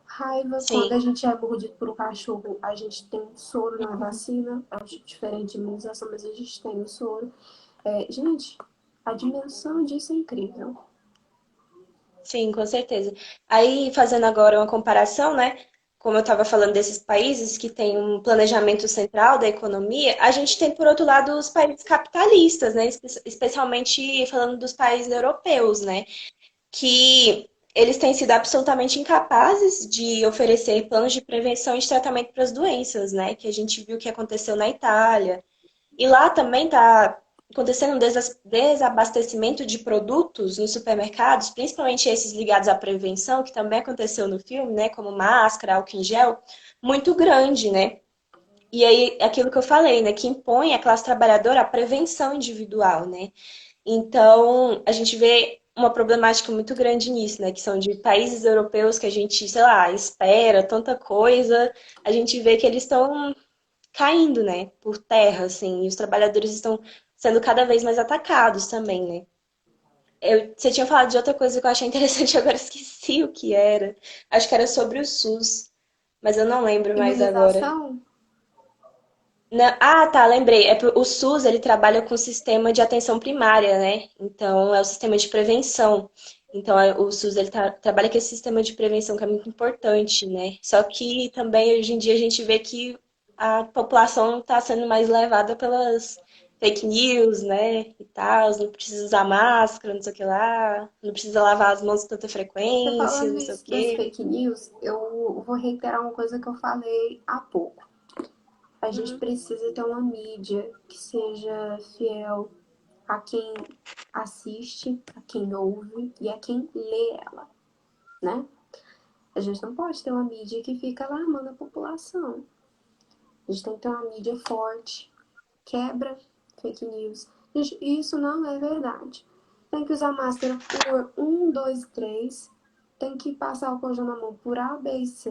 Raiva, quando sim. a gente é mordido por um cachorro, a gente tem um soro na vacina. É um tipo diferente de imunização, mas a gente tem o soro. Gente, a dimensão disso é incrível. Sim, com certeza. Aí, fazendo agora uma comparação, né? Como eu estava falando desses países que têm um planejamento central da economia, a gente tem, por outro lado, os países capitalistas, né? Especialmente falando dos países europeus, né? Que eles têm sido absolutamente incapazes de oferecer planos de prevenção e de tratamento para as doenças, né? Que a gente viu que aconteceu na Itália. E lá também está acontecendo um desabastecimento de produtos nos supermercados, principalmente esses ligados à prevenção, que também aconteceu no filme, né? Como máscara, álcool em gel, muito grande, né? E aí, aquilo que eu falei, né? Que impõe à classe trabalhadora a prevenção individual, né? Então, a gente vê uma problemática muito grande nisso, né? Que são de países europeus que a gente, sei lá, espera tanta coisa, a gente vê que eles estão caindo, né? Por terra, assim, e os trabalhadores estão sendo cada vez mais atacados também, né? Você tinha falado de outra coisa que eu achei interessante, agora esqueci o que era. Acho que era sobre o SUS, mas eu não lembro mais agora. Imunização? Ah, tá, lembrei. O SUS, ele trabalha com o sistema de atenção primária, né? Então, é o sistema de prevenção. Então, o SUS, ele trabalha com esse sistema de prevenção que é muito importante, né? Só que também, hoje em dia, a gente vê que a população está sendo mais levada fake news, né? E tal, não precisa usar máscara, não sei o que lá, não precisa lavar as mãos com tanta Você frequência, falando não sei o isso das quê. fake news, eu vou reiterar uma coisa que eu falei há pouco. A gente Uhum. precisa ter uma mídia que seja fiel a quem assiste, a quem ouve e a quem lê ela, né? A gente não pode ter uma mídia que fica alarmando a população. A gente tem que ter uma mídia forte, quebra fake news. Gente, isso não é verdade. Tem que usar máscara por 1, 2, 3. Tem que passar o álcool gel na mão por A, B e C.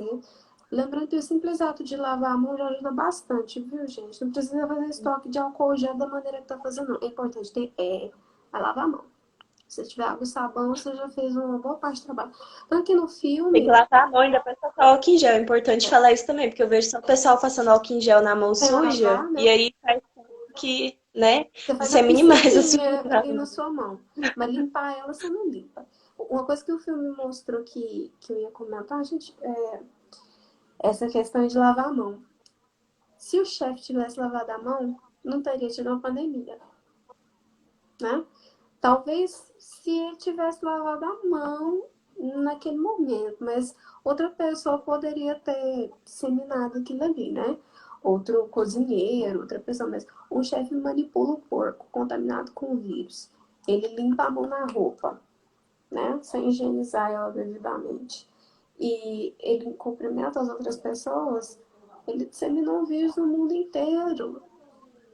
Lembrando que o simples ato de lavar a mão já ajuda bastante, viu, gente? Não precisa fazer estoque de álcool gel da maneira que tá fazendo, não. É importante ter, vai lavar a mão. Se tiver água e sabão, você já fez uma boa parte do trabalho. Tanto que no Tem que filme, lavar a mão e depois passar álcool em gel. É importante falar isso também, porque eu vejo só o pessoal passando álcool em gel na mão sem suja, lavar, e né? aí faz com que, né, Você faz a dissemine mais a piscininha sujeira. ali na sua mão. Mas limpar ela, você não limpa. Uma coisa que o filme mostrou que eu ia comentar, gente, é essa questão de lavar a mão. Se o chefe tivesse lavado a mão, não teria tido uma pandemia, né? Talvez se ele tivesse lavado a mão naquele momento, mas outra pessoa poderia ter disseminado aquilo ali, né? Outro cozinheiro, outra pessoa, mas o chefe manipula o porco contaminado com o vírus. Ele limpa a mão na roupa, né? Sem higienizar ela devidamente. E ele cumprimenta as outras pessoas, ele disseminou o vírus no mundo inteiro.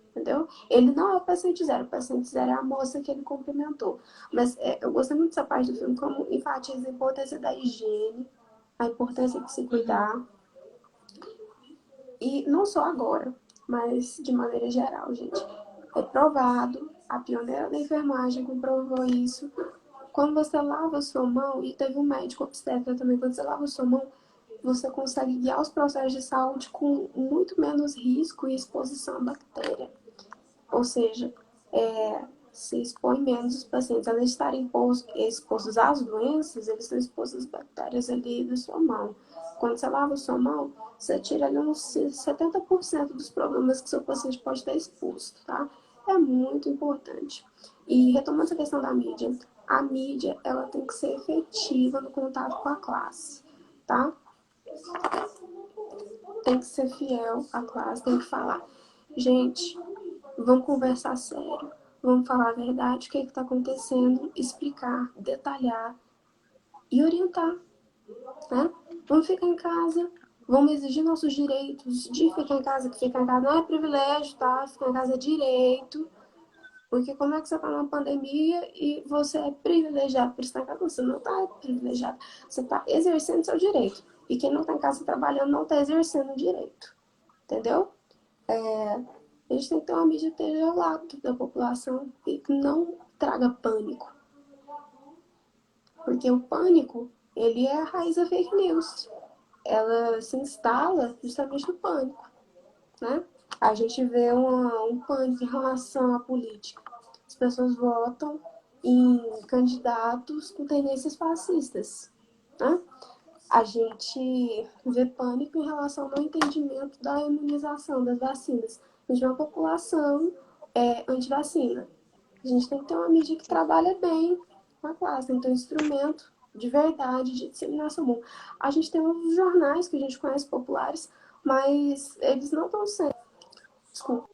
Entendeu? Ele não é o paciente zero é a moça que ele cumprimentou. Mas eu gostei muito dessa parte do filme, como enfatiza a importância da higiene, a importância de se Uhum. cuidar. E não só agora, mas de maneira geral, gente. É provado, a pioneira da enfermagem comprovou isso. Quando você lava a sua mão, e teve um médico obstetra também, quando você lava a sua mão, você consegue guiar os processos de saúde com muito menos risco e exposição à bactéria. Ou seja, se expõe menos os pacientes. Além de estarem expostos às doenças, eles estão expostos às bactérias ali da sua mão. Quando você lava a sua mão, você tira ali uns 70% dos problemas que seu paciente pode ter exposto, tá? É muito importante. E retomando essa questão da mídia, a mídia ela tem que ser efetiva no contato com a classe, tá? Tem que ser fiel à classe, tem que falar. Gente, vamos conversar sério. Vamos falar a verdade, o que está acontecendo, explicar, detalhar e orientar, né? Vamos ficar em casa, vamos exigir nossos direitos de ficar em casa, que ficar em casa não é privilégio, tá? Ficar em casa é direito. Porque como é que você está numa pandemia e você é privilegiado por estar em casa? Você não está privilegiado. Você está exercendo seu direito. E quem não está em casa trabalhando não está exercendo o direito. Entendeu? A gente tem que ter uma mídia que esteja ao lado da população e que não traga pânico. Porque o pânico, ele é a raiz da fake news. Ela se instala justamente no pânico, né? A gente vê um pânico em relação à política. As pessoas votam em candidatos com tendências fascistas, né? A gente vê pânico em relação ao não entendimento da imunização, das vacinas. A gente vê uma população anti-vacina. A gente tem que ter uma mídia que trabalha bem com a classe, tem que ter um instrumento de verdade, de disseminação bom. A gente tem uns jornais que a gente conhece populares, mas eles não estão sendo. Desculpa,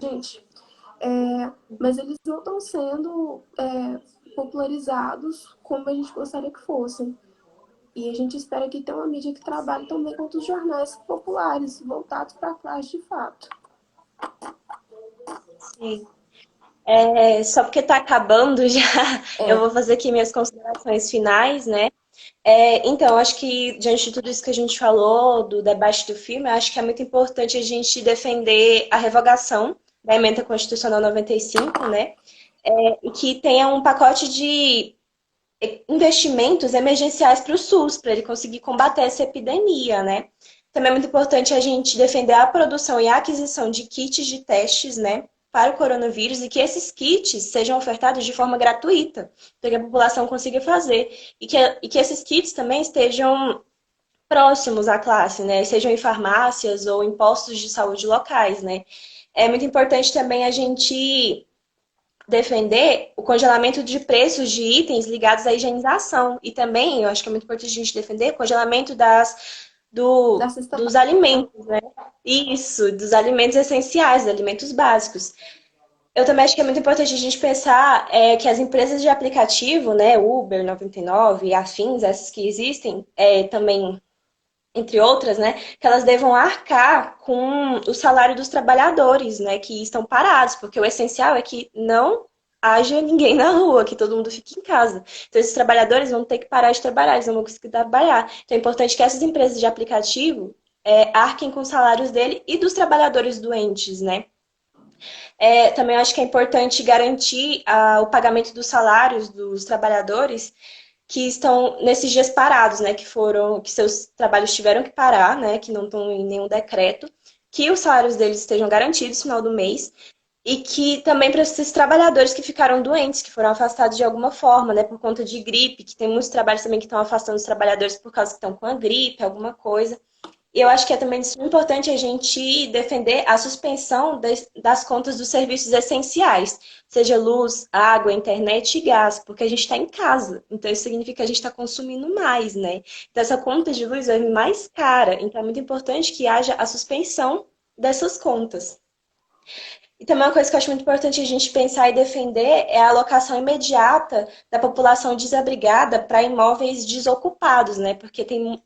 gente. Mas eles não estão sendo popularizados como a gente gostaria que fossem. E a gente espera que tenha uma mídia que trabalhe também quanto os jornais populares, voltados para a classe de fato. Sim. Só porque está acabando já, eu É, vou fazer aqui minhas considerações finais, né? Então, acho que diante de tudo isso que a gente falou, do debate do filme, acho que é muito importante a gente defender a revogação da Emenda Constitucional 95, né? E que tenha um pacote de investimentos emergenciais para o SUS, para ele conseguir combater essa epidemia, né? Também é muito importante a gente defender a produção e a aquisição de kits de testes, né, para o coronavírus e que esses kits sejam ofertados de forma gratuita, para que a população consiga fazer. E que esses kits também estejam próximos à classe, né? Sejam em farmácias ou em postos de saúde locais, né? É muito importante também a gente defender o congelamento de preços de itens ligados à higienização. E também, eu acho que é muito importante a gente defender o congelamento Da cesta dos básica. alimentos, né? Isso, dos alimentos essenciais, dos alimentos básicos. Eu também acho que é muito importante a gente pensar que as empresas de aplicativo, né, Uber, 99 e afins, essas que existem, também, entre outras, né, que elas devam arcar com o salário dos trabalhadores, né, que estão parados, porque o essencial é que não haja ninguém na rua, que todo mundo fique em casa. Então, esses trabalhadores vão ter que parar de trabalhar, eles não vão conseguir trabalhar. Então, é importante que essas empresas de aplicativo arquem com os salários dele e dos trabalhadores doentes, né? Também acho que é importante garantir o pagamento dos salários dos trabalhadores que estão nesses dias parados, né? Que seus trabalhos tiveram que parar, né? Que não estão em nenhum decreto, que os salários deles estejam garantidos no final do mês. E que também para esses trabalhadores que ficaram doentes, que foram afastados de alguma forma, né, por conta de gripe, que tem muitos trabalhos também que estão afastando os trabalhadores por causa que estão com a gripe, alguma coisa. E eu acho que é também importante a gente defender a suspensão das contas dos serviços essenciais, seja luz, água, internet e gás, porque a gente está em casa. Então, isso significa que a gente está consumindo mais, né? Então, essa conta de luz vai vir mais cara. Então, é muito importante que haja a suspensão dessas contas. E também uma coisa que eu acho muito importante a gente pensar e defender é a alocação imediata da população desabrigada para imóveis desocupados, né? Porque tem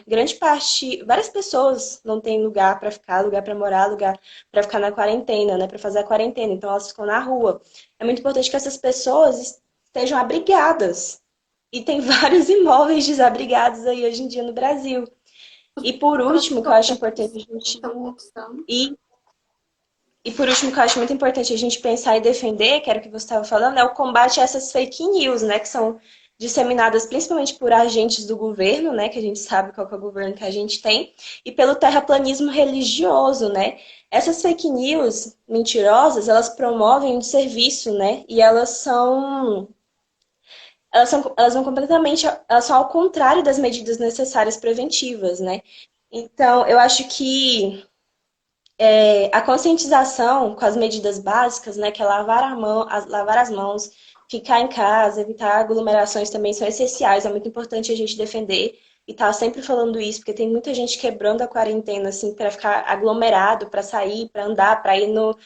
grande parte, várias pessoas não têm lugar para ficar, lugar para morar, lugar para ficar na quarentena, né? Para fazer a quarentena, então elas ficam na rua. É muito importante que essas pessoas estejam abrigadas. E tem vários imóveis desabrigados aí hoje em dia no Brasil. E por último, que eu acho importante a Hotéis gente são uma opção. ir e por último, que eu acho muito importante a gente pensar e defender, que era o que você estava falando, é o combate a essas fake news, né? Que são disseminadas principalmente por agentes do governo, né? Que a gente sabe qual que é o governo que a gente tem, e pelo terraplanismo religioso, né? Essas fake news mentirosas, elas promovem um serviço, né? E elas vão completamente, elas são ao contrário das medidas necessárias preventivas, né? Então, eu acho que a conscientização com as medidas básicas, né, que é lavar as mãos, ficar em casa, evitar aglomerações também são essenciais. É muito importante a gente defender e estar sempre falando isso, porque tem muita gente quebrando a quarentena, assim, para ficar aglomerado, para sair, para andar, para ir no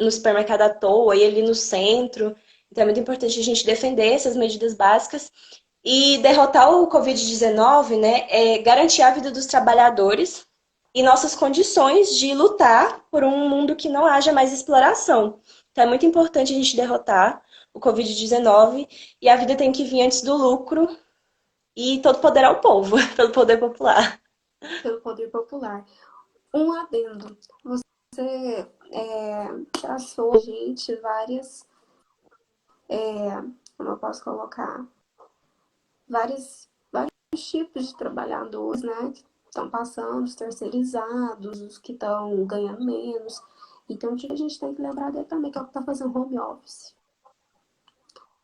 supermercado à toa, ir ali no centro. Então é muito importante a gente defender essas medidas básicas e derrotar o Covid-19, né, garantir a vida dos trabalhadores e nossas condições de lutar por um mundo que não haja mais exploração. Então é muito importante a gente derrotar o Covid-19 e a vida tem que vir antes do lucro e todo poder ao povo, todo poder popular. Pelo poder popular. Um adendo. Você traçou, gente, como eu posso colocar, vários tipos de trabalhadores, né? Que estão passando, os terceirizados, os que estão ganhando menos. Então, o que a gente tem que lembrar dele também, que é o que está fazendo home office.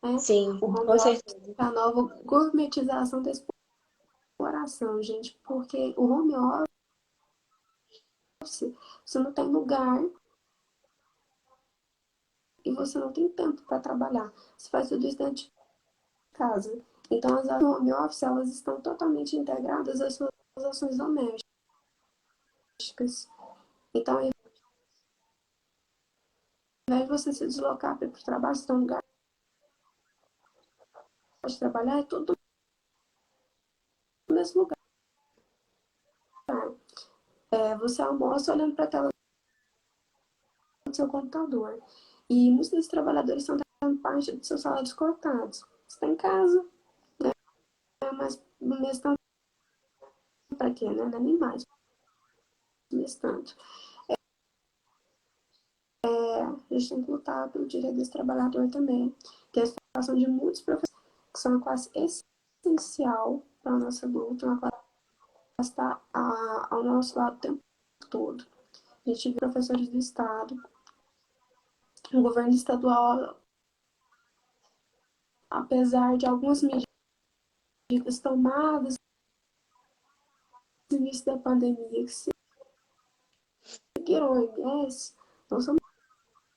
Né? Sim, O home com office certeza. é a nova gourmetização da exploração, gente, porque o home office, você não tem lugar e você não tem tempo para trabalhar. Você faz tudo isso dentro de casa. Então, as ações do home office, elas estão totalmente integradas às suas ações domésticas. Então, ao invés de você se deslocar para ir para o trabalho, você tem um lugar de trabalhar, é tudo no mesmo lugar. Você almoça olhando para a tela do seu computador. E muitos desses trabalhadores estão tendo parte dos seus salários cortados. Você está em casa, mas no mês tanto para quê, né? Não é nem mais no mês tanto. A gente tem que lutar pelo direito desse trabalhador também, que é a situação de muitos professores, que são uma classe essencial para a nossa luta, uma classe que está ao nosso lado o tempo todo. A gente vê professores do Estado, o governo estadual, apesar de algumas medidas tomadas no início da pandemia, que seguiram a OMS, Então, são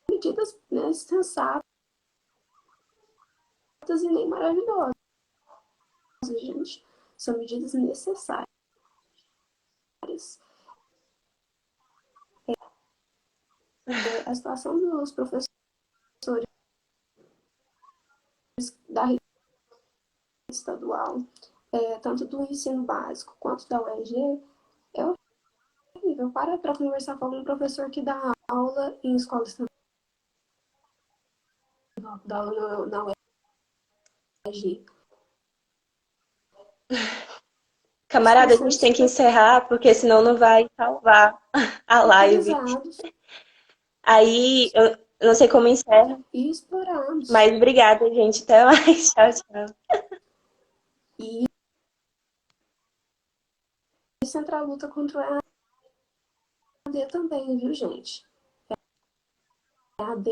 medidas, né, sensatas e nem maravilhosas, gente. São medidas necessárias. A situação dos professores da rede estadual, tanto do ensino básico quanto da UEG, é horrível. Para conversar com algum professor que dá aula em escola estadual, dá aula na UEG. Camarada, a gente tem que encerrar, porque senão não vai salvar a live. Aí, eu não sei como encerra. E explorados. Mas obrigada, gente. Até mais. Tchau, tchau. E centrar a luta contra o EAD também, viu, gente? EAD